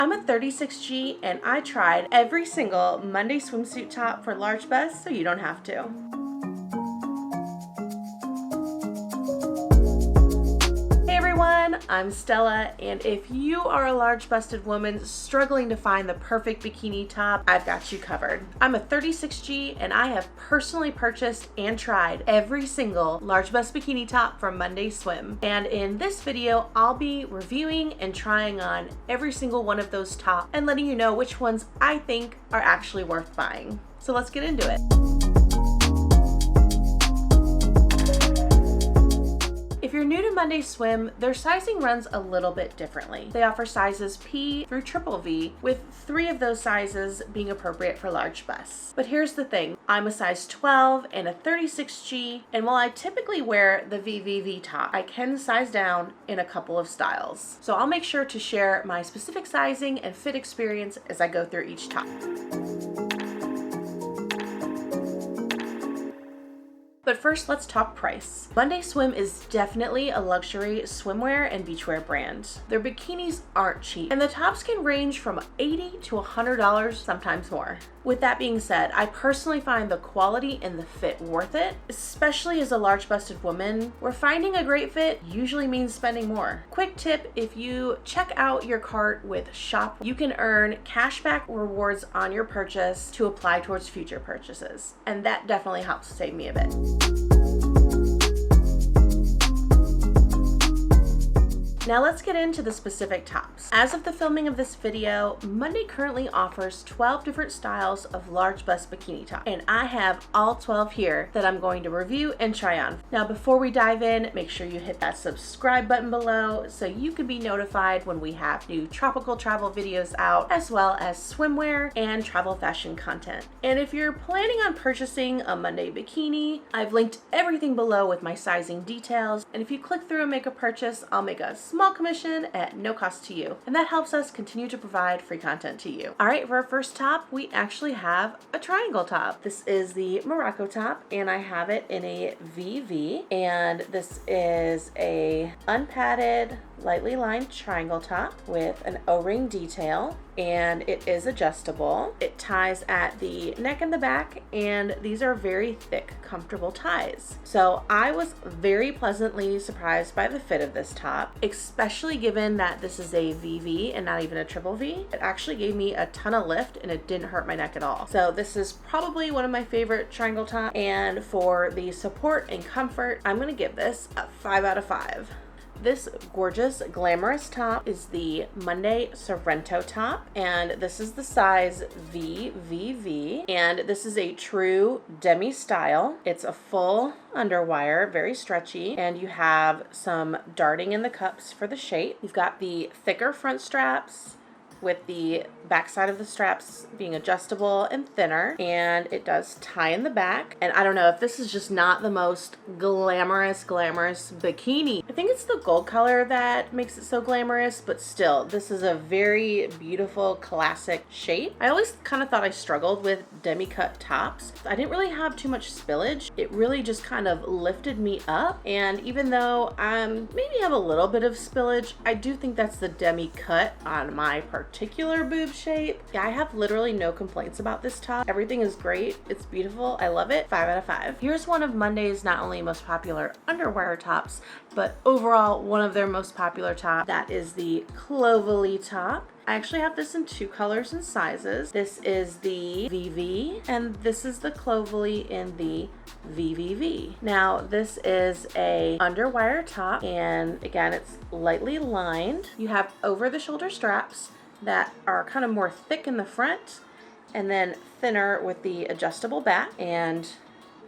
I'm a 36G and I tried every single Monday swimsuit top for large bust so you don't have to. I'm Stella, and if you are a large busted woman struggling to find the perfect bikini top, I've got you covered. I'm a 36G and I have personally purchased and tried every single large bust bikini top from Monday Swim. And in this video, I'll be reviewing and trying on every single one of those tops and letting you know which ones I think are actually worth buying. So let's get into it. If you're new to Monday Swim, their sizing runs a little bit differently. They offer sizes P through triple V, with 3 of those sizes being appropriate for large busts. But here's the thing, I'm a size 12 and a 36G, and while I typically wear the VVV top, I can size down in a couple of styles. So I'll make sure to share my specific sizing and fit experience as I go through each top. But first, let's talk price. Monday Swim is definitely a luxury swimwear and beachwear brand. Their bikinis aren't cheap, and the tops can range from $80 to $100, sometimes more. With that being said, I personally find the quality and the fit worth it, especially as a large busted woman, where finding a great fit usually means spending more. Quick tip, if you check out your cart with Shop, you can earn cashback rewards on your purchase to apply towards future purchases, and that definitely helps save me a bit. Now let's get into the specific tops. As of the filming of this video, Monday currently offers 12 different styles of large bust bikini top, and I have all 12 here that I'm going to review and try on. Now before we dive in, make sure you hit that subscribe button below so you can be notified when we have new tropical travel videos out, as well as swimwear and travel fashion content. And if you're planning on purchasing a Monday bikini, I've linked everything below with my sizing details, and if you click through and make a purchase, I'll make a small commission at no cost to you, and that helps us continue to provide free content to you. All right, for our first top, we actually have a triangle top. This is the Morocco top, and I have it in a VV, and this is a unpadded, lightly lined triangle top with an O-ring detail, and it is adjustable. It ties at the neck and the back, and these are very thick, comfortable ties. So I was very pleasantly surprised by the fit of this top, especially given that this is a VV and not even a triple V. It actually gave me a ton of lift and it didn't hurt my neck at all. So this is probably one of my favorite triangle tops, and for the support and comfort, I'm gonna give this a 5 out of 5. This gorgeous, glamorous top is the Monday Sorrento top, and this is the size VVV, and this is a true demi style. It's a full underwire, very stretchy, and you have some darting in the cups for the shape. You've got the thicker front straps with the back side of the straps being adjustable and thinner, and it does tie in the back. And I don't know if this is just not the most glamorous bikini. I think it's the gold color that makes it so glamorous, but still, this is a very beautiful classic shape. I always kind of thought I struggled with demi-cut tops. I didn't really have too much spillage. It really just kind of lifted me up, and even though I maybe have a little bit of spillage, I do think that's the demi-cut on my particular boob shape. Yeah, I have literally no complaints about this top. Everything is great. It's beautiful. I love it. 5 out of 5. Here's one of Monday's not only most popular underwear tops, but overall one of their most popular tops. That is the Clovelly top. I actually have this in 2 colors and sizes. This is the VV, and this is the Clovelly in the VVV. Now, this is a underwire top, and again, it's lightly lined. You have over the shoulder straps that are kind of more thick in the front, and then thinner with the adjustable back and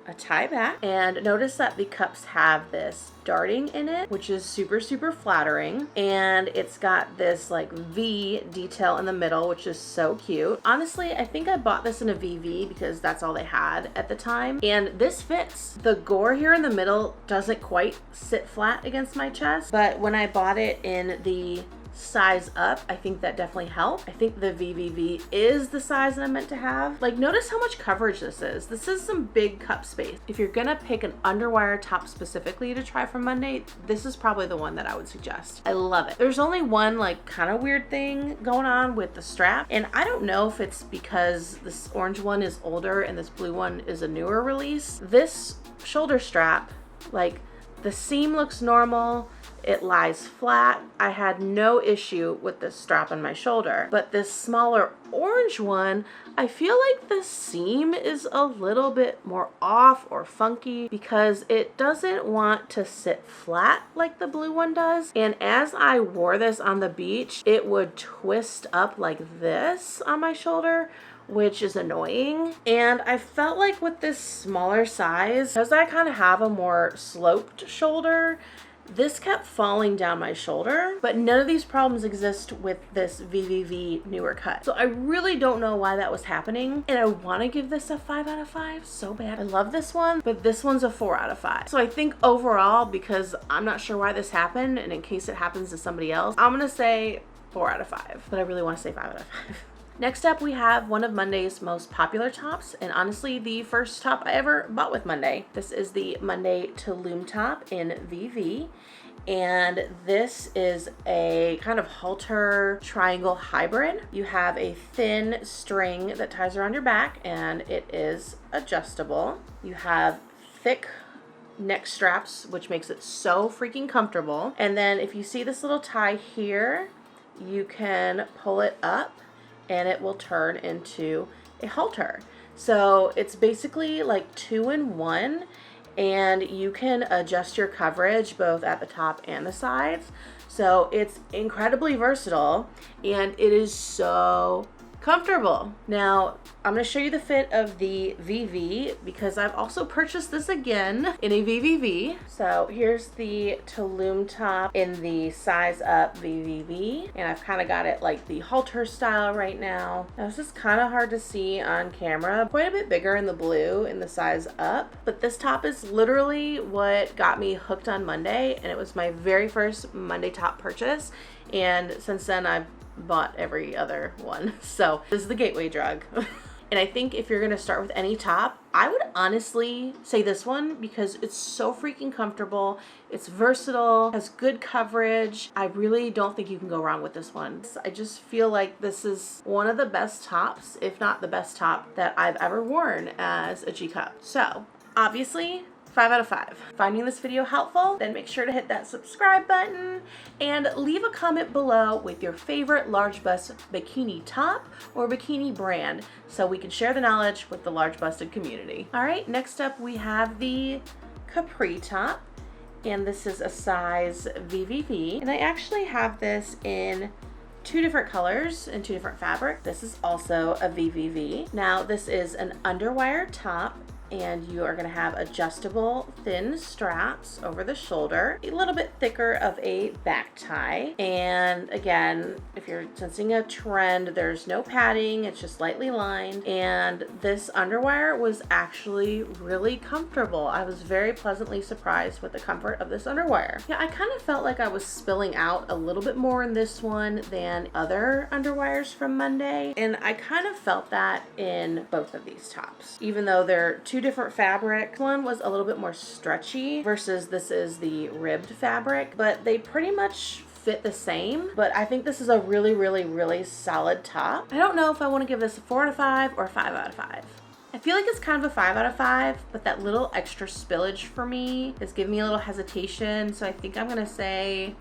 a tie back. And notice that the cups have this darting in it, which is super flattering, and it's got this like V detail in the middle, which is so cute. Honestly, I think I bought this in a VV because that's all they had at the time, and this fits. The gore here in the middle doesn't quite sit flat against my chest, but when I bought it in the size up, I think that definitely helped. I think the VVV is the size that I'm meant to have. Like, notice how much coverage this is. This is some big cup space. If you're gonna pick an underwire top specifically to try from Monday, this is probably the one that I would suggest. I love it. There's only one like kind of weird thing going on with the strap, and I don't know if it's because this orange one is older and this blue one is a newer release. This shoulder strap, like, the seam looks normal. It lies flat. I had no issue with this strap on my shoulder, but this smaller orange one, I feel like the seam is a little bit more off or funky because it doesn't want to sit flat like the blue one does. And as I wore this on the beach, it would twist up like this on my shoulder, which is annoying. And I felt like with this smaller size, because I kind of have a more sloped shoulder, this kept falling down my shoulder, but none of these problems exist with this VVV newer cut. So I really don't know why that was happening, and I want to give this a 5 out of 5 so bad. I love this one, but this one's a 4 out of 5. So I think overall, because I'm not sure why this happened, and in case it happens to somebody else, I'm gonna say 4 out of 5, but I really want to say 5 out of 5. Next up, we have one of Monday's most popular tops, and honestly the first top I ever bought with Monday. This is the Monday Tulum top in VV, and this is a kind of halter triangle hybrid. You have a thin string that ties around your back, and it is adjustable. You have thick neck straps, which makes it so freaking comfortable. And then if you see this little tie here, you can pull it up and it will turn into a halter. So it's basically like 2-in-1, and you can adjust your coverage both at the top and the sides. So it's incredibly versatile, and it is so comfortable. Now, I'm going to show you the fit of the VV because I've also purchased this again in a VVV. So here's the Tulum top in the size up VVV, and I've kind of got it like the halter style right now. Now, this is kind of hard to see on camera. Quite a bit bigger in the blue in the size up, but this top is literally what got me hooked on Monday, and it was my very first Monday top purchase, and since then I've bought every other one. So this is the gateway drug. And I think if you're gonna start with any top, I would honestly say this one because it's so freaking comfortable. It's versatile, has good coverage. I really don't think you can go wrong with this one. I just feel like this is one of the best tops, if not the best top that I've ever worn as a G cup. So obviously 5 out of 5. Finding this video helpful? Then make sure to hit that subscribe button and leave a comment below with your favorite large bust bikini top or bikini brand so we can share the knowledge with the large busted community. All right, next up we have the Capri top, and this is a size VVV, and I actually have this in 2 different colors and 2 different fabrics. This is also a VVV. Now this is an underwire top, and you are going to have adjustable thin straps over the shoulder, a little bit thicker of a back tie. And again, if you're sensing a trend, there's no padding, it's just lightly lined. And this underwire was actually really comfortable. I was very pleasantly surprised with the comfort of this underwire. Yeah, I kind of felt like I was spilling out a little bit more in this one than other underwires from Monday, and I kind of felt that in both of these tops, even though they're 2 different fabrics. One was a little bit more stretchy versus this is the ribbed fabric, but they pretty much fit the same. But I think this is a really, really, really solid top. I don't know if I want to give this a 4 out of 5 or a 5 out of 5. I feel like it's kind of a 5 out of 5, but that little extra spillage for me is giving me a little hesitation, so I think I'm gonna say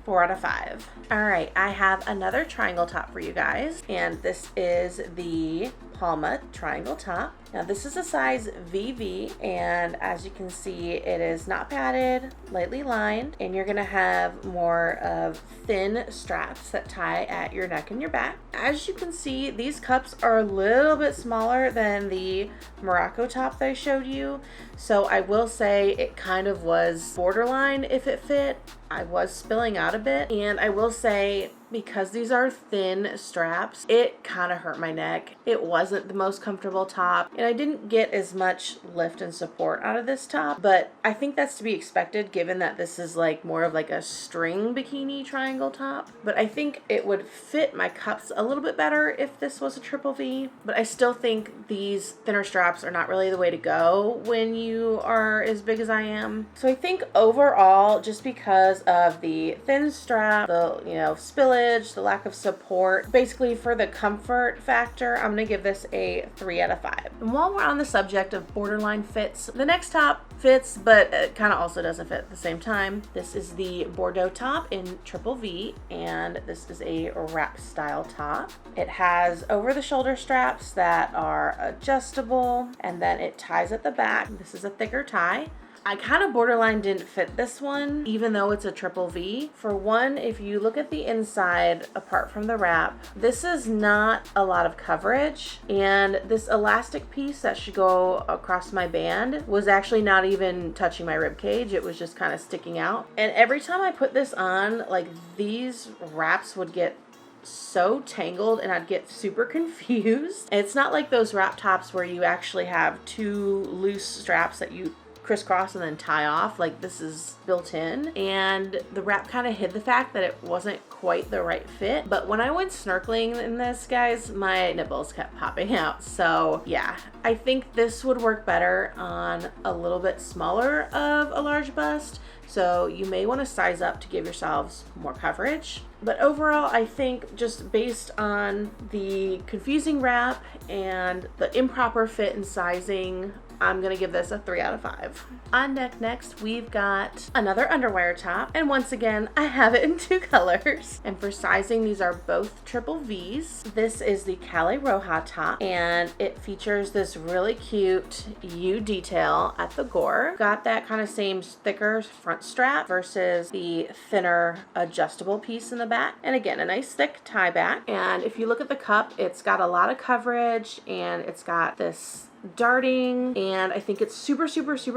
4 out of 5. All right, I have another triangle top for you guys, and this is the Palma triangle top. Now this is a size VV, and as you can see, it is not padded, lightly lined, and you're gonna have more of thin straps that tie at your neck and your back. As you can see, these cups are a little bit smaller than the Morocco top that I showed you, so I will say it kind of was borderline if it fit. I was spilling out a bit, and I will say because these are thin straps, it kind of hurt my neck. It wasn't the most comfortable top, and I didn't get as much lift and support out of this top, but I think that's to be expected given that this is like more of like a string bikini triangle top. But I think it would fit my cups a little bit better if this was a triple V, but I still think these thinner straps are not really the way to go when you are as big as I am. So I think overall, just because of the thin strap, the spillage, the lack of support, basically for the comfort factor, I'm gonna give this a 3 out of 5. And while we're on the subject of borderline fits, the next top fits, but it kind of also doesn't fit at the same time. This is the Bordeaux top in triple V, and this is a wrap style top. It has over the shoulder straps that are adjustable, and then it ties at the back. This is a thicker tie. I kind of borderline didn't fit this one, even though it's a triple V. For one, if you look at the inside, apart from the wrap, this is not a lot of coverage, and this elastic piece that should go across my band was actually not even touching my rib cage. It was just kind of sticking out. And every time I put this on, like, these wraps would get so tangled and I'd get super confused. And it's not like those wrap tops where you actually have two loose straps that you crisscross and then tie off. Like, this is built in, and the wrap kind of hid the fact that it wasn't quite the right fit. But when I went snorkeling in this, guys, my nipples kept popping out. So yeah, I think this would work better on a little bit smaller of a large bust. So you may want to size up to give yourselves more coverage. But overall, I think just based on the confusing wrap and the improper fit and sizing, I'm gonna give this a 3 out of 5. On deck next, we've got another underwire top. And once again, I have it in 2 colors. And for sizing, these are both triple Vs. This is the Cala Roja top, and it features this really cute U detail at the gore. Got that kind of same thicker front strap versus the thinner adjustable piece in the back. And again, a nice thick tie back. And if you look at the cup, it's got a lot of coverage, and it's got this darting, and I think it's super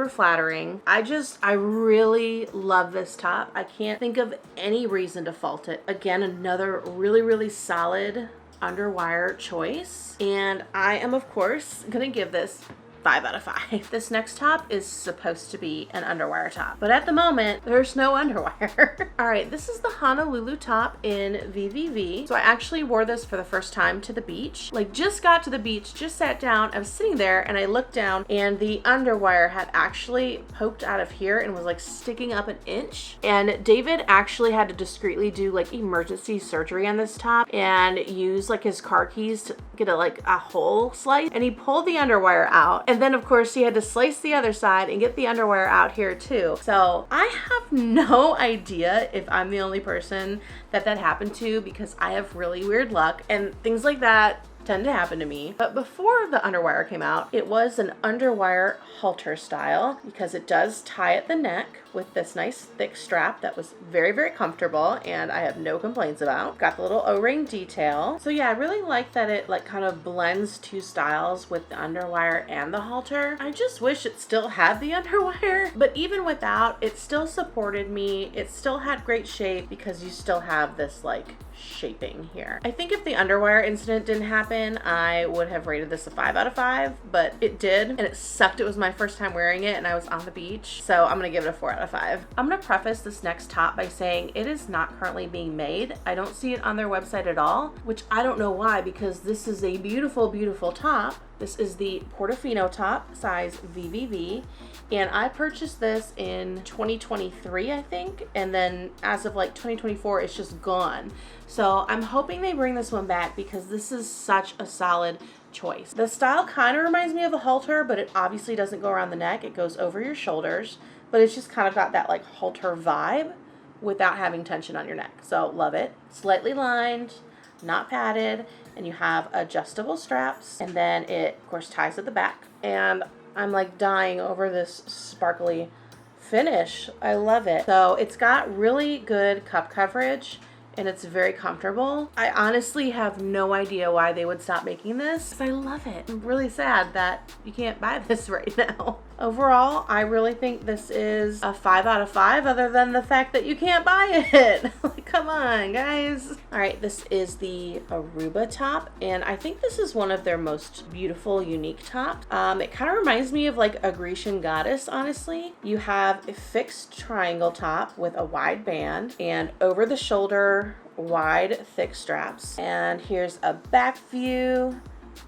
flattering. I really love this top. I can't think of any reason to fault it. Again, another really solid underwire choice, and I am of course gonna give this 5 out of 5. This next top is supposed to be an underwire top, but at the moment, there's no underwire. All right, this is the Honolulu top in VVV. So I actually wore this for the first time to the beach. Like, just got to the beach, just sat down, I was sitting there, and I looked down, and the underwire had actually poked out of here and was like sticking up an inch. And David actually had to discreetly do like emergency surgery on this top and use like his car keys to get a hole slice, and he pulled the underwire out. And then of course he had to slice the other side and get the underwire out here too. So I have no idea if I'm the only person that happened to, because I have really weird luck and things like that tend to happen to me. But before the underwire came out, it was an underwire halter style, because it does tie at the neck with this nice thick strap that was very comfortable, and I have no complaints about. Got the little O-ring detail. So yeah, I really like that it like kind of blends 2 styles with the underwire and the halter. I just wish it still had the underwire, but even without, it still supported me. It still had great shape because you still have this like shaping here. I think if the underwire incident didn't happen, I would have rated this a 5 out of 5, but it did, and it sucked. It was my first time wearing it and I was on the beach, so I'm gonna give it a 4 out of 5. I'm gonna preface this next top by saying it is not currently being made. I don't see it on their website at all, which I don't know why, because this is a beautiful top. This is the Portofino top, size VVV, and I purchased this in 2023, I think, and then as of like 2024, it's just gone. So I'm hoping they bring this one back, because this is such a solid choice. The style kind of reminds me of a halter, but it obviously doesn't go around the neck. It goes over your shoulders, but it's just kind of got that like halter vibe without having tension on your neck. So love it. Slightly lined, not padded, and you have adjustable straps, and then it of course ties at the back. And I'm like dying over this sparkly finish. I love it. So it's got really good cup coverage, and it's very comfortable. I honestly have no idea why they would stop making this, because I love it. I'm really sad that you can't buy this right now. Overall, I really think this is a 5 out of 5, other than the fact that you can't buy it. Like, come on, guys. All right, this is the Aruba top, and I think this is one of their most beautiful, unique tops. It kind of reminds me of like a Grecian goddess, honestly. You have a fixed triangle top with a wide band and over the shoulder wide thick straps. And here's a back view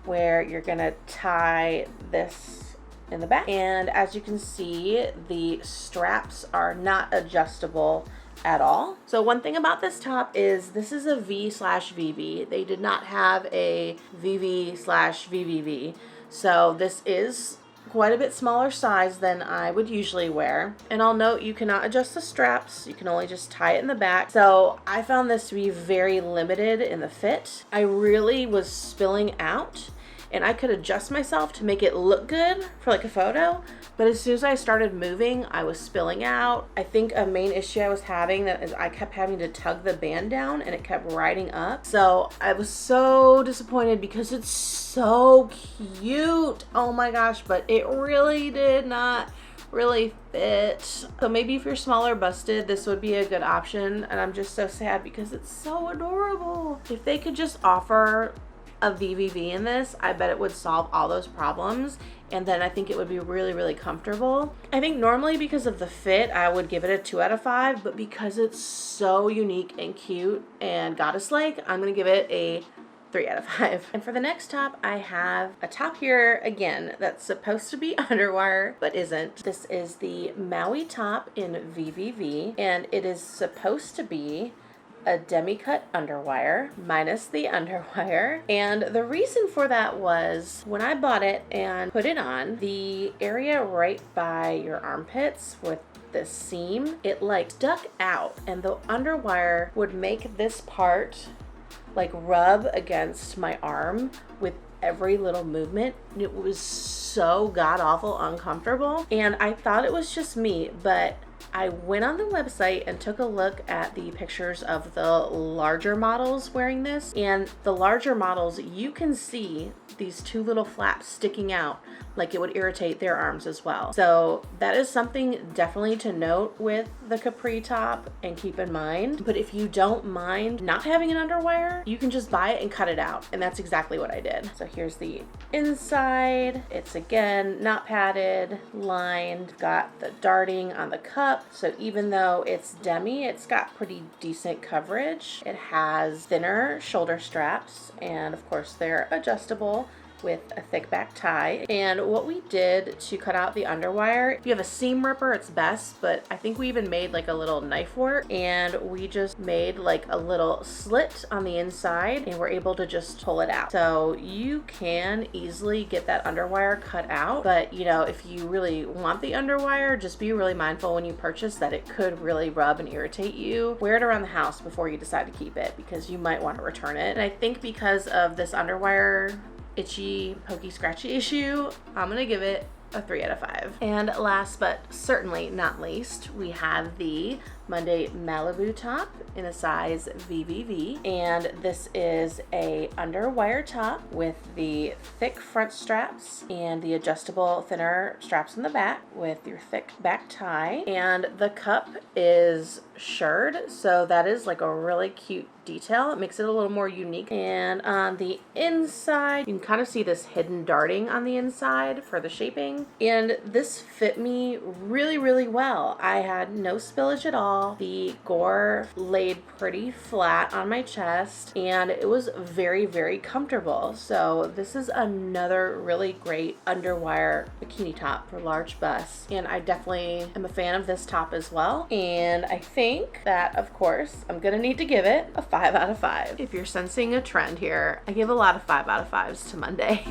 where you're gonna tie this in the back, and as you can see, the straps are not adjustable at all. So one thing about this top is this is a V/VV. They did not have a VV/VVV, so this is quite a bit smaller size than I would usually wear. And I'll note you cannot adjust the straps, you can only just tie it in the back. So I found this to be very limited in the fit. I really was spilling out, and I could adjust myself to make it look good for like a photo, but as soon as I started moving, I was spilling out. I think a main issue I was having that is I kept having to tug the band down and it kept riding up. So I was so disappointed because it's so cute. Oh my gosh, but it really did not really fit. So maybe if you're smaller busted, this would be a good option, and I'm just so sad because it's so adorable. If they could just offer a VVV in this, I bet it would solve all those problems, and then I think it would be really, really comfortable. I think normally because of the fit, I would give it a 2 out of 5, but because it's so unique and cute and goddess-like, I'm gonna give it a 3 out of 5. And for the next top, I have a top here again that's supposed to be underwire but isn't. This is the Maui top in VVV, and it is supposed to be a demi-cut underwire minus the underwire. And the reason for that was when I bought it and put it on, the area right by your armpits with the seam, it like stuck out, and the underwire would make this part like rub against my arm with every little movement. It was so god-awful uncomfortable, and I thought it was just me, but I went on the website and took a look at the pictures of the larger models wearing this, and the larger models, you can see these two little flaps sticking out like it would irritate their arms as well. So that is something definitely to note with the Capri top and keep in mind. But if you don't mind not having an underwire, you can just buy it and cut it out, and that's exactly what I did. So here's the inside. It's again not padded, lined, got the darting on the cup, so even though it's demi, it's got pretty decent coverage. It has thinner shoulder straps, and of course they're adjustable with a thick back tie. And what we did to cut out the underwire, if you have a seam ripper, it's best, but I think we even made like a little knife work, and we just made like a little slit on the inside, and we're able to just pull it out. So you can easily get that underwire cut out, but you know, if you really want the underwire, just be really mindful when you purchase that it could really rub and irritate you. Wear it around the house before you decide to keep it, because you might want to return it. And I think because of this underwire itchy, pokey, scratchy issue, I'm gonna give it a 3 out of 5. And last but certainly not least, we have the Monday Malibu top in a size VVV, and this is a underwire top with the thick front straps and the adjustable thinner straps in the back with your thick back tie, and the cup is shirred, so that is like a really cute detail. It makes it a little more unique. And on the inside, you can kind of see this hidden darting on the inside for the shaping, and this fit me really, really well. I had no spillage at all. The gore laid pretty flat on my chest, and it was very, very comfortable. So this is another really great underwire bikini top for large busts, and I definitely am a fan of this top as well. And I think that, of course, I'm gonna need to give it a 5 out of 5. If you're sensing a trend here, I give a lot of 5 out of 5s to Monday.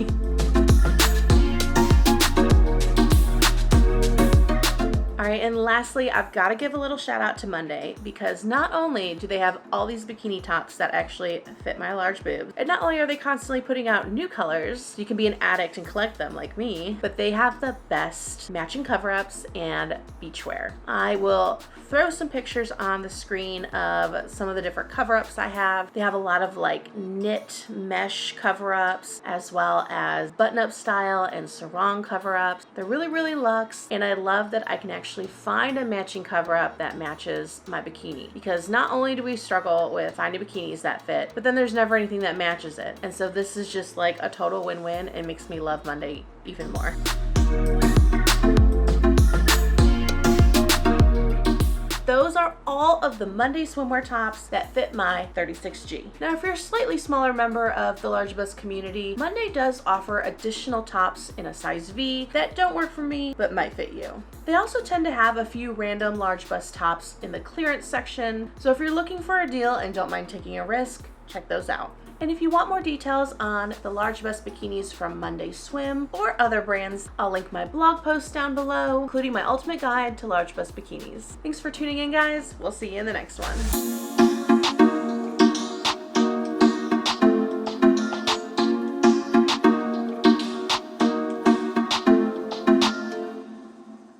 All right, and lastly, I've got to give a little shout out to Monday because not only do they have all these bikini tops that actually fit my large boobs, and not only are they constantly putting out new colors, you can be an addict and collect them like me, but they have the best matching cover-ups and beachwear. I will throw some pictures on the screen of some of the different cover-ups I have. They have a lot of like knit mesh cover-ups as well as button-up style and sarong cover-ups. They're really, really luxe, and I love that I can actually find a matching cover-up that matches my bikini, because not only do we struggle with finding bikinis that fit, but then there's never anything that matches it. And so this is just like a total win-win and makes me love Monday even more. Those are all of the Monday swimwear tops that fit my 36G. Now, if you're a slightly smaller member of the large bust community, Monday does offer additional tops in a size V that don't work for me, but might fit you. They also tend to have a few random large bust tops in the clearance section, so if you're looking for a deal and don't mind taking a risk, check those out. And if you want more details on the large bust bikinis from Monday Swim or other brands, I'll link my blog post down below, including my ultimate guide to large bust bikinis. Thanks for tuning in, guys. We'll see you in the next one.